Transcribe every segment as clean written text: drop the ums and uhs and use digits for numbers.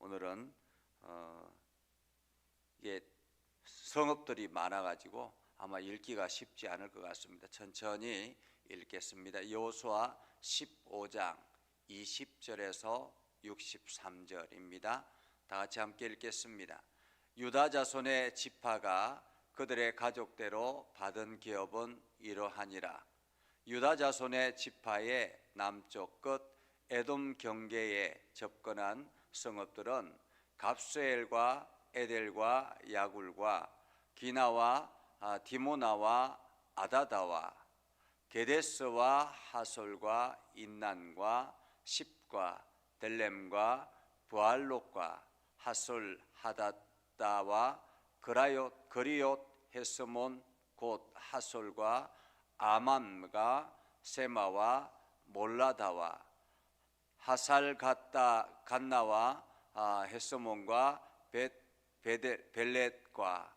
오늘은 이게 성읍들이 많아가지고 아마 읽기가 쉽지 않을 것 같습니다. 천천히 읽겠습니다. 여호수아 15장 20절에서 63절입니다. 다 같이 함께 읽겠습니다. 유다 자손의 지파가 그들의 가족대로 받은 기업은 이러하니라. 유다 자손의 지파의 남쪽 끝 에돔 경계에 접근한 성읍들은 갑스엘과 에델과 야굴과 기나와 디모나와 아다다와 게데스와 하솔과 인난과 십과 델렘과 부알롯과 하솔 하다다와 그리옷 헤스몬 곧 하솔과 아맘과 세마와 몰라다와 하살 갓나와 헤스몬과 벨렛과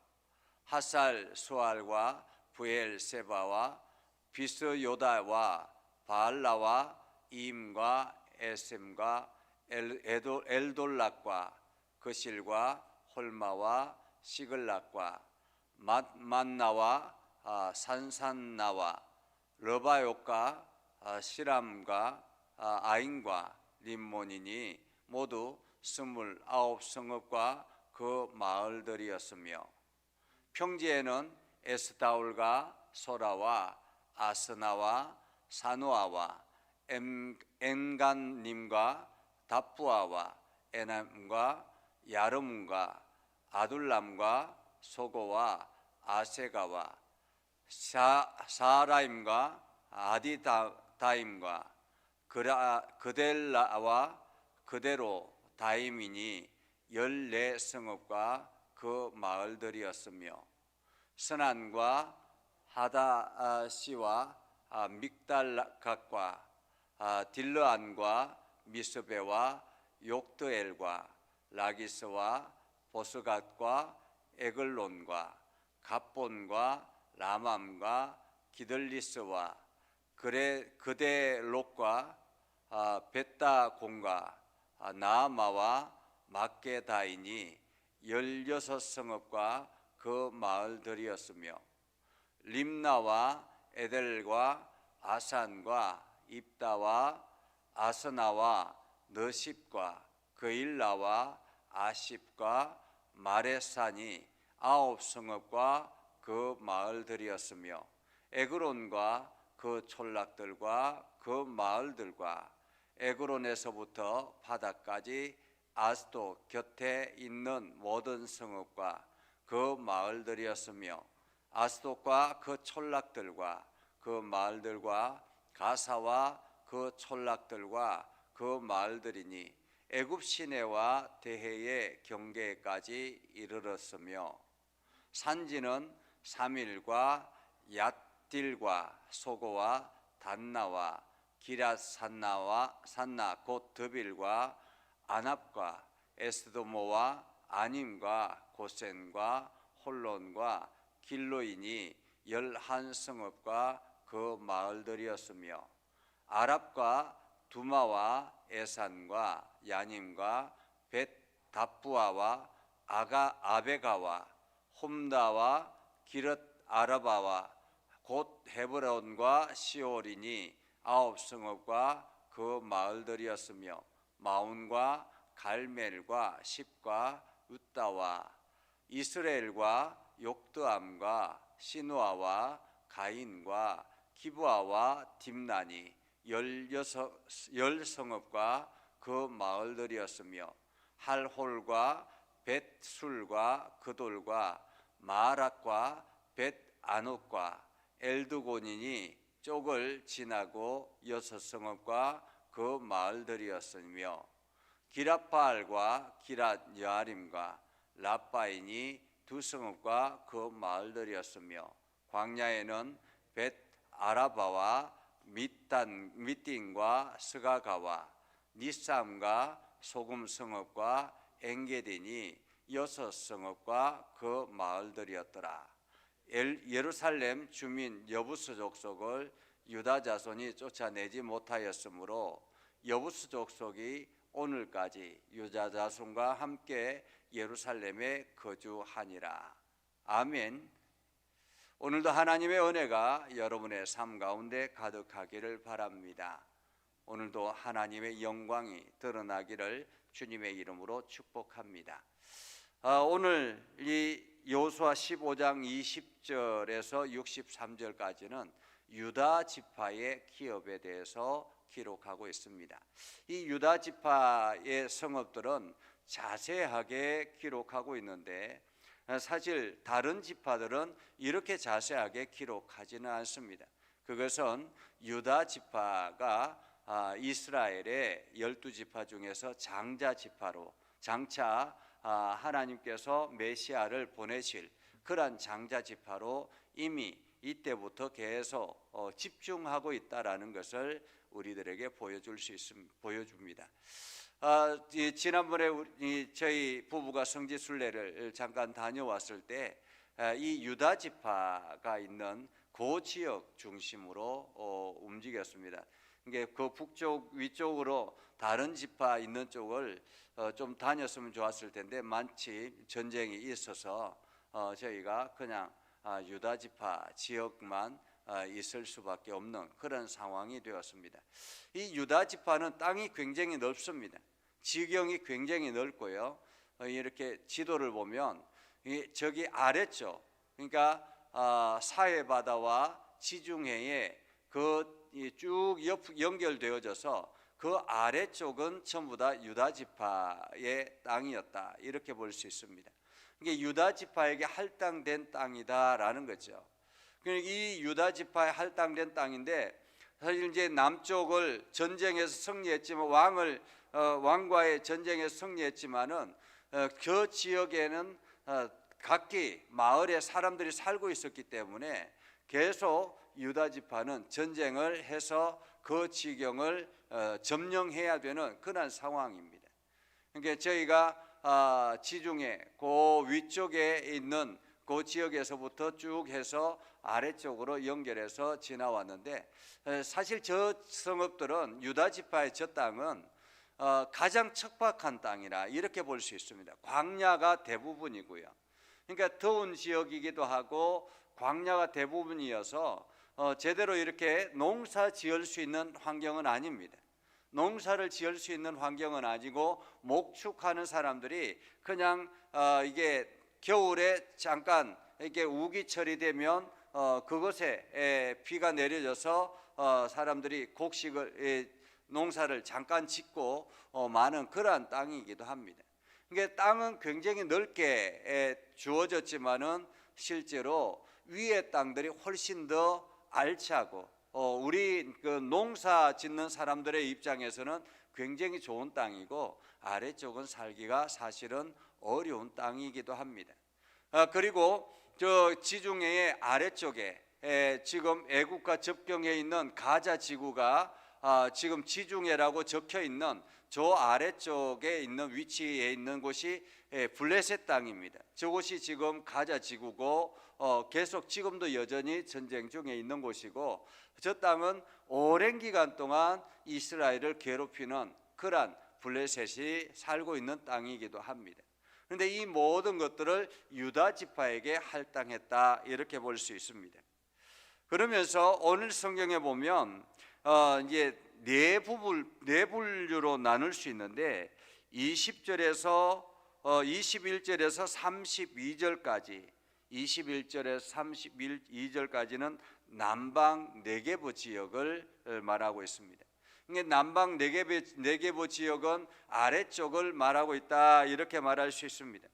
하살 수알과 부엘세바와 비스요다와 바알라와 이임과 에셈과 엘돌락과 그실과 홀마와 시글락과 만나와 산산나와 러바욕과 시람과 아인과 림몬이니 모두 29성읍과 그 마을들이었으며 평지에는 에스다올과 소라와 아스나와 사누아와 엔간님과 다푸아와 에남과 야르문과 아둘람과 소고와 아세가와 사라임과 아디다임과 그델라와 그대로 다임이니 14성읍과 그 마을들이었으며 스난과 하다시와 믹달갓과 딜르안과 미스베와 욕드엘과 라기스와 보스갓과 에글론과 갑본과 라맘과 기들리스와 그데롯과 벳다곤과 나아마와 막게다이니 16성읍과 그 마을들이었으며 림나와 에델과 아산과 입다와 아스나와 너십과 그일라와 아십과 마레산이 9성읍과 그 마을들이었으며 에그론과 그 촌락들과 그 마을들과 에그론에서부터 바다까지 아스도 곁에 있는 모든 성읍과 그 마을들이었으며 아스돗과 그 촌락들과 그 마을들과 가사와 그 촌락들과 그 마을들이니 애굽 시내와 대해의 경계까지 이르렀으며 산지는 사밀과 얏딜과 소고와 단나와 기랏산나 곧 드빌과 아납과 에스도모와 아님과 고센과 홀론과 길로인이 11성읍과 그 마을들이었으며 아랍과 두마와 에산과 야님과 벳다부아와 아베가와 홈다와 기릇 아라바와 곧 헤브론과 시올이니 9성읍과 그 마을들이었으며 마운과 갈멜과 십과 웃다와 이스라엘과 욕드암과 시누아와 가인과 기브아와 딥나니 10성읍과 그 마을들이었으며 할홀과 벳술과 그돌과 마락과 벳아녹과 엘드곤이니 쪽을 지나고 6성읍과 그 마을들이었으며 기랏바알과 기랏여아림과 라빠인이 2성읍과 그 마을들이었으며 광야에는 벳아라바와 밑딘과 스가가와 니삼과 소금성읍과 엥게딘이 6성읍과 그 마을들이었더라. 예루살렘 주민 여부스 족속을 유다 자손이 쫓아내지 못하였으므로 여부스 족속이 오늘까지 유다 자손과 함께 예루살렘에 거주하니라. 아멘. 오늘도 하나님의 은혜가 여러분의 삶 가운데 가득하기를 바랍니다. 오늘도 하나님의 영광이 드러나기를 주님의 이름으로 축복합니다. 오늘 이 여호수아 15장 20절에서 63절까지는 유다 지파의 기업에 대해서 기록하고 있습니다. 이 유다 지파의 성읍들은 자세하게 기록하고 있는데 사실 다른 지파들은 이렇게 자세하게 기록하지는 않습니다. 그것은 유다 지파가 이스라엘의 12지파 중에서 장자 지파로 장차 하나님께서 메시아를 보내실 그러한 장자 지파로 이미 이때부터 계속 집중하고 있다라는 것을 우리들에게 보여줍니다. 지난번에 저희 부부가 성지순례를 잠깐 다녀왔을 때 이 유다 지파가 있는 그 지역 중심으로 움직였습니다. 이게 그 북쪽 위쪽으로 다른 지파 있는 쪽을 좀 다녔으면 좋았을 텐데 마침 전쟁이 있어서 저희가 그냥 유다 지파 지역만 있을 수밖에 없는 그런 상황이 되었습니다. 이 유다 지파는 땅이 굉장히 넓습니다. 지경이 굉장히 넓고요. 이렇게 지도를 보면 저기 아래쪽, 그러니까 사해바다와 지중해에 쭉 연결되어져서 그 아래쪽은 전부 다 유다 지파의 땅이었다, 이렇게 볼 수 있습니다. 이게 유다 지파에게 할당된 땅이다라는 거죠. 이 유다 지파에 할당된 땅인데 사실 이제 남쪽을 전쟁에서 승리했지만 왕과의 전쟁에서 승리했지만은 그 지역에는 각기 마을에 사람들이 살고 있었기 때문에 계속 유다 지파는 전쟁을 해서 그 지경을 점령해야 되는 그런 상황입니다. 그러니까 저희가 지중해 그 위쪽에 있는 그 지역에서부터 쭉 해서 아래쪽으로 연결해서 지나왔는데 사실 저 성읍들은 유다 지파의 저 땅은 가장 척박한 땅이라 이렇게 볼 수 있습니다. 광야가 대부분이고요. 그러니까 더운 지역이기도 하고 광야가 대부분이어서 제대로 이렇게 농사 지을 수 있는 환경은 아닙니다. 농사를 지을 수 있는 환경은 아니고 목축하는 사람들이 그냥 이게 겨울에 잠깐 이렇게 우기철이 되면 그것에 비가 내려져서 사람들이 농사를 잠깐 짓고 많은 그러한 땅이기도 합니다. 그러니까 땅은 굉장히 넓게 주어졌지만은 실제로 위의 땅들이 훨씬 더 알차고 우리 그 농사 짓는 사람들의 입장에서는 굉장히 좋은 땅이고 아래쪽은 살기가 사실은 어려운 땅이기도 합니다. 그리고 저 지중해의 아래쪽에 지금 애국과 접경해 있는 가자 지구가 지금 지중해라고 적혀 있는 저 아래쪽에 있는 위치에 있는 곳이 블레셋 땅입니다. 저곳이 지금 가자 지구고 계속 지금도 여전히 전쟁 중에 있는 곳이고 저 땅은 오랜 기간 동안 이스라엘을 괴롭히는 그러한 블레셋이 살고 있는 땅이기도 합니다. 그런데 이 모든 것들을 유다 지파에게 할당했다, 이렇게 볼 수 있습니다. 그러면서 오늘 성경에 보면 이제 네 분류로 나눌 수 있는데 20절에서 21절에서 32절까지 21절에서 32절까지는 남방 네게브 지역을 말하고 있습니다. 남방 네게브 지역은 아래쪽을 말하고 있다, 이렇게 말할 수 있습니다.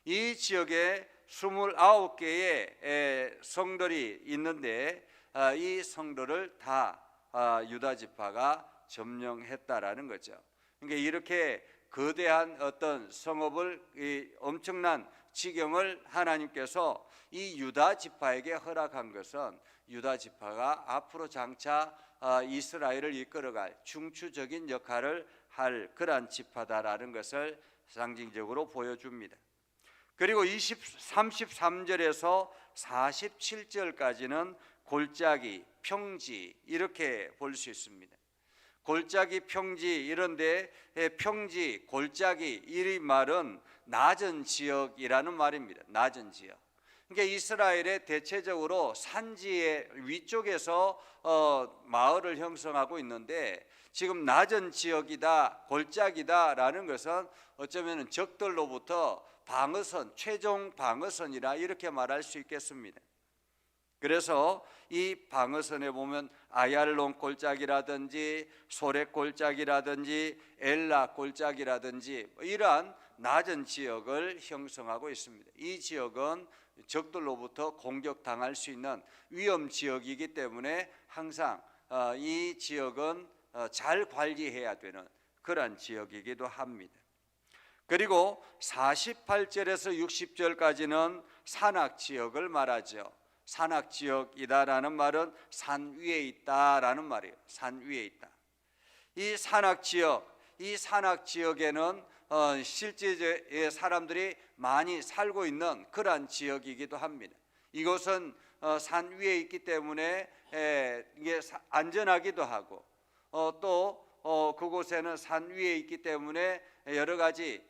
이 지역에 29개의 성들이 있는데 이 성들을 다 유다 지파가 점령했다라는 거죠. 그러니까 이렇게 거대한 어떤 성읍을, 엄청난 지경을 하나님께서 이 유다 지파에게 허락한 것은 유다 지파가 앞으로 장차 이스라엘을 이끌어갈 중추적인 역할을 할 그러한 지파다라는 것을 상징적으로 보여줍니다. 그리고 33절에서 47절까지는 골짜기, 평지, 이렇게 볼 수 있습니다. 골짜기 평지 이런데 평지, 골짜기 이 말은 낮은 지역이라는 말입니다. 낮은 지역. 그러니까 이스라엘의 대체적으로 산지의 위쪽에서 마을을 형성하고 있는데 지금 낮은 지역이다, 골짜기다라는 것은 어쩌면 적들로부터 방어선, 최종 방어선이라 이렇게 말할 수 있겠습니다. 그래서 이 방어선에 보면 아얄론 골짜기라든지 소렉 골짜기라든지 엘라 골짜기라든지 이러한 낮은 지역을 형성하고 있습니다. 이 지역은 적들로부터 공격당할 수 있는 위험 지역이기 때문에 항상 이 지역은 잘 관리해야 되는 그런 지역이기도 합니다. 그리고 48절에서 60절까지는 산악 지역을 말하죠. 산악 지역이다라는 말은 산 위에 있다라는 말이에요. 산 위에 있다. 이 산악 지역에는 실제 사람들이 많이 살고 있는 그러한 지역이기도 합니다. 이곳은 산 위에 있기 때문에 이게 안전하기도 하고 또 그곳에는 산 위에 있기 때문에 여러 가지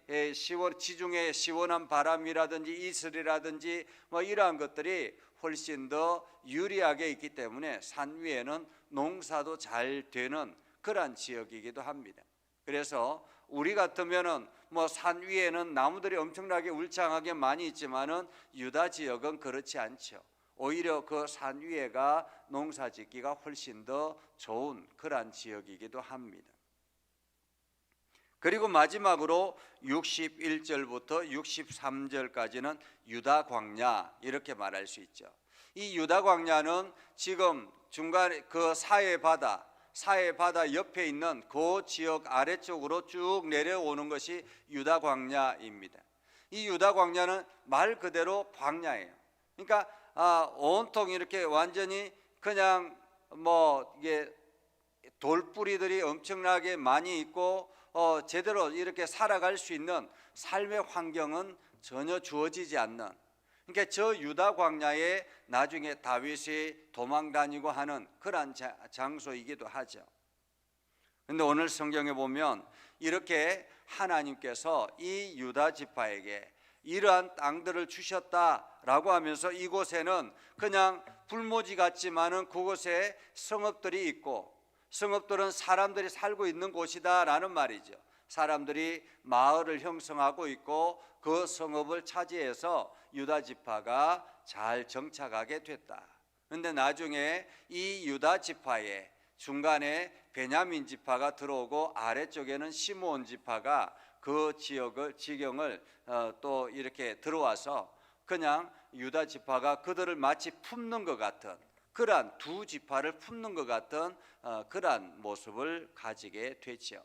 지중해 시원한 바람이라든지 이슬이라든지 뭐 이러한 것들이 훨씬 더 유리하게 있기 때문에 산 위에는 농사도 잘 되는 그러한 지역이기도 합니다. 그래서 우리 같으면은 뭐 산 위에는 나무들이 엄청나게 울창하게 많이 있지만은 유다 지역은 그렇지 않죠. 오히려 그 산 위에가 농사짓기가 훨씬 더 좋은 그러한 지역이기도 합니다. 그리고 마지막으로 61절부터 63절까지는 유다 광야 이렇게 말할 수 있죠. 이 유다 광야는 지금 중간에 그 사해 바다 옆에 있는 그 지역 아래쪽으로 쭉 내려오는 것이 유다 광야입니다. 이 유다 광야는 말 그대로 광야예요. 그러니까 온통 이렇게 완전히 그냥 뭐 이게 돌뿌리들이 엄청나게 많이 있고 제대로 이렇게 살아갈 수 있는 삶의 환경은 전혀 주어지지 않는, 그러니까 저 유다 광야에 나중에 다윗이 도망 다니고 하는 그러한 장소이기도 하죠. 그런데 오늘 성경에 보면 이렇게 하나님께서 이 유다 지파에게 이러한 땅들을 주셨다라고 하면서 이곳에는 그냥 불모지 같지만은 그곳에 성읍들이 있고 성읍들은 사람들이 살고 있는 곳이다라는 말이죠. 사람들이 마을을 형성하고 있고 그 성읍을 차지해서 유다 지파가 잘 정착하게 됐다. 그런데 나중에 이 유다 지파의 중간에 베냐민 지파가 들어오고 아래쪽에는 시므온 지파가 그 지경을 또 이렇게 들어와서 그냥 유다 지파가 그들을 마치 품는 것 같은 그러한 두 지파를 품는 것 같은 그러한 모습을 가지게 되죠.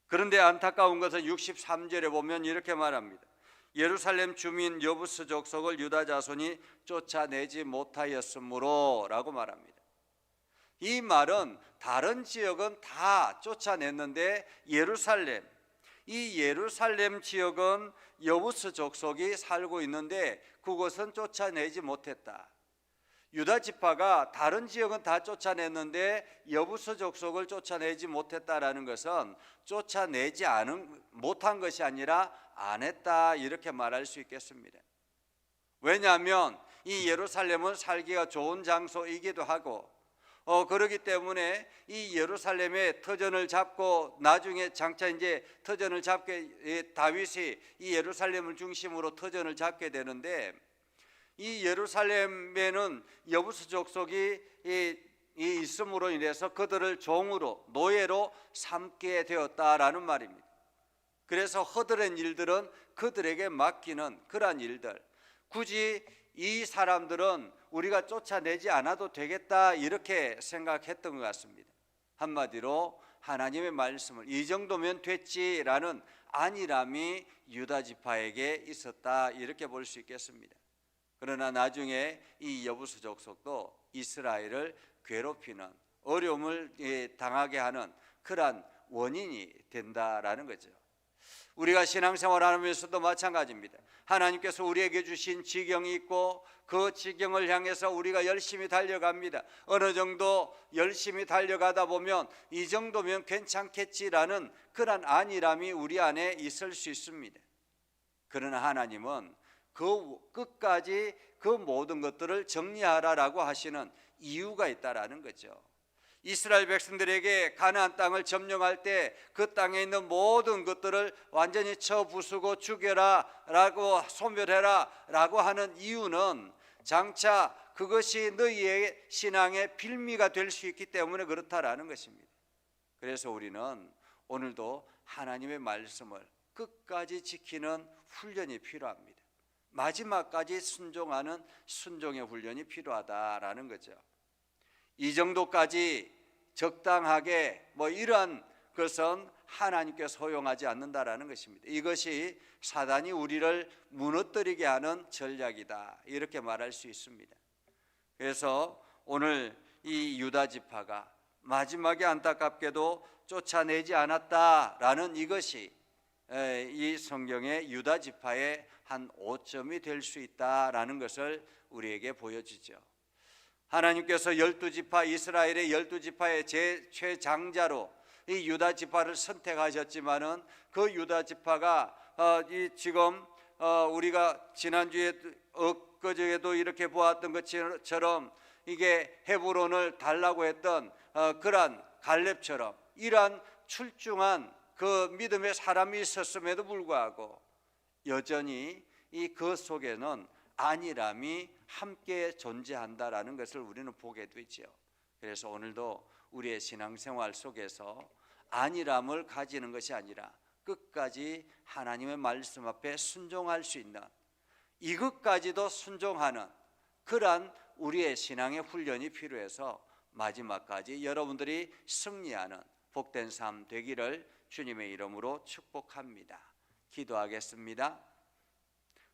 그런데 안타까운 것은 63절에 보면 이렇게 말합니다. 예루살렘 주민 여부스 족속을 유다 자손이 쫓아내지 못하였으므로 라고 말합니다. 이 말은 다른 지역은 다 쫓아냈는데 이 예루살렘 지역은 여부스 족속이 살고 있는데 그곳은 쫓아내지 못했다. 유다 지파가 다른 지역은 다 쫓아냈는데 여부스 족속을 쫓아내지 못했다라는 것은 쫓아내지 못한 것이 아니라 안 했다 이렇게 말할 수 있겠습니다. 왜냐하면 이 예루살렘은 살기가 좋은 장소이기도 하고 그렇기 때문에 이 예루살렘의 터전을 잡고 나중에 장차 이제 터전을 잡게 다윗이 이 예루살렘을 중심으로 터전을 잡게 되는데 이 예루살렘에는 여부스 족속이 있음으로 인해서 그들을 종으로 노예로 삼게 되었다라는 말입니다. 그래서 허드렛 일들은 그들에게 맡기는 그러한 일들, 굳이 이 사람들은 우리가 쫓아내지 않아도 되겠다 이렇게 생각했던 것 같습니다. 한마디로 하나님의 말씀을 이 정도면 됐지라는 안일함이 유다 지파에게 있었다 이렇게 볼 수 있겠습니다. 그러나 나중에 이 여부스 족속도 이스라엘을 괴롭히는 어려움을 당하게 하는 그러한 원인이 된다라는 거죠. 우리가 신앙생활 하면서도 마찬가지입니다. 하나님께서 우리에게 주신 지경이 있고 그 지경을 향해서 우리가 열심히 달려갑니다. 어느 정도 열심히 달려가다 보면 이 정도면 괜찮겠지라는 그런 안일함이 우리 안에 있을 수 있습니다. 그러나 하나님은 그 끝까지 그 모든 것들을 정리하라라고 하시는 이유가 있다라는 거죠. 이스라엘 백성들에게 가나안 땅을 점령할 때 그 땅에 있는 모든 것들을 완전히 쳐 부수고 죽여라 라고 소멸해라 라고 하는 이유는 장차 그것이 너희의 신앙의 빌미가 될 수 있기 때문에 그렇다라는 것입니다. 그래서 우리는 오늘도 하나님의 말씀을 끝까지 지키는 훈련이 필요합니다. 마지막까지 순종하는 순종의 훈련이 필요하다라는 거죠. 이 정도까지 적당하게 이러한 것은 하나님께서 허용하지 않는다라는 것입니다. 이것이 사단이 우리를 무너뜨리게 하는 전략이다 이렇게 말할 수 있습니다. 그래서 오늘 이 유다 지파가 마지막에 안타깝게도 쫓아내지 않았다라는 이것이 이 성경의 유다 지파의 한 오점이 될 수 있다라는 것을 우리에게 보여주죠. 하나님께서 12지파 이스라엘의 12지파의 최장자로 이 유다 지파를 선택하셨지만은 그 유다 지파가 지금 우리가 지난주에 엊그제도 이렇게 보았던 것처럼 이게 헤브론을 달라고 했던 그러한 갈렙처럼 이러한 출중한 그 믿음의 사람이 있었음에도 불구하고 여전히 이 그 속에는 안일함이 함께 존재한다라는 것을 우리는 보게 되죠. 그래서 오늘도 우리의 신앙생활 속에서 안일함을 가지는 것이 아니라 끝까지 하나님의 말씀 앞에 순종할 수 있는 이것까지도 순종하는 그러한 우리의 신앙의 훈련이 필요해서 마지막까지 여러분들이 승리하는 복된 삶 되기를 주님의 이름으로 축복합니다. 기도하겠습니다.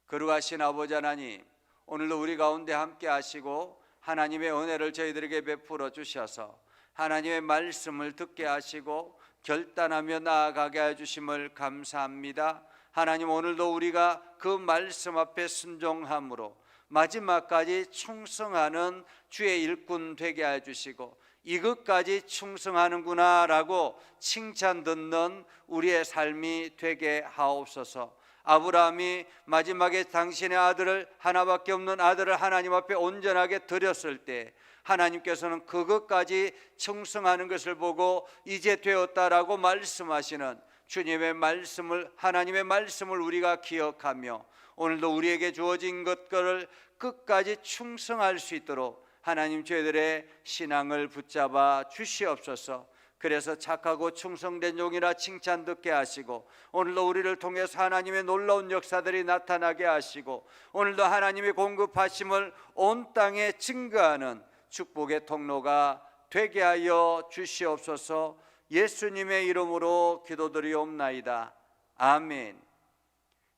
거룩하신 아버지 하나님, 오늘도 우리 가운데 함께 하시고 하나님의 은혜를 저희들에게 베풀어 주셔서 하나님의 말씀을 듣게 하시고 결단하며 나아가게 해주심을 감사합니다. 하나님, 오늘도 우리가 그 말씀 앞에 순종함으로 마지막까지 충성하는 주의 일꾼 되게 해주시고 이것까지 충성하는구나 라고 칭찬 듣는 우리의 삶이 되게 하옵소서. 아브라함이 마지막에 당신의 아들을 하나밖에 없는 아들을 하나님 앞에 온전하게 드렸을 때 하나님께서는 그것까지 충성하는 것을 보고 이제 되었다라고 말씀하시는 주님의 말씀을, 하나님의 말씀을 우리가 기억하며 오늘도 우리에게 주어진 것들을 끝까지 충성할 수 있도록 하나님 저희들의 신앙을 붙잡아 주시옵소서. 그래서 착하고 충성된 종이라 칭찬 듣게 하시고 오늘도 우리를 통해서 하나님의 놀라운 역사들이 나타나게 하시고 오늘도 하나님의 공급하심을 온 땅에 증거하는 축복의 통로가 되게 하여 주시옵소서. 예수님의 이름으로 기도드리옵나이다. 아멘.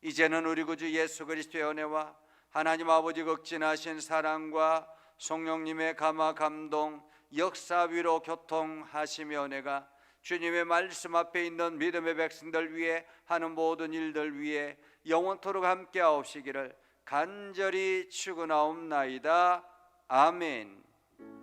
이제는 우리 구주 예수 그리스도의 은혜와 하나님 아버지 극진하신 사랑과 성령님의 감화 감동 역사 위로 교통하시며 은혜가 주님의 말씀 앞에 있는 믿음의 백성들 위해 하는 모든 일들 위해 영원토록 함께 하옵시기를 간절히 축원하옵나이다. 아멘.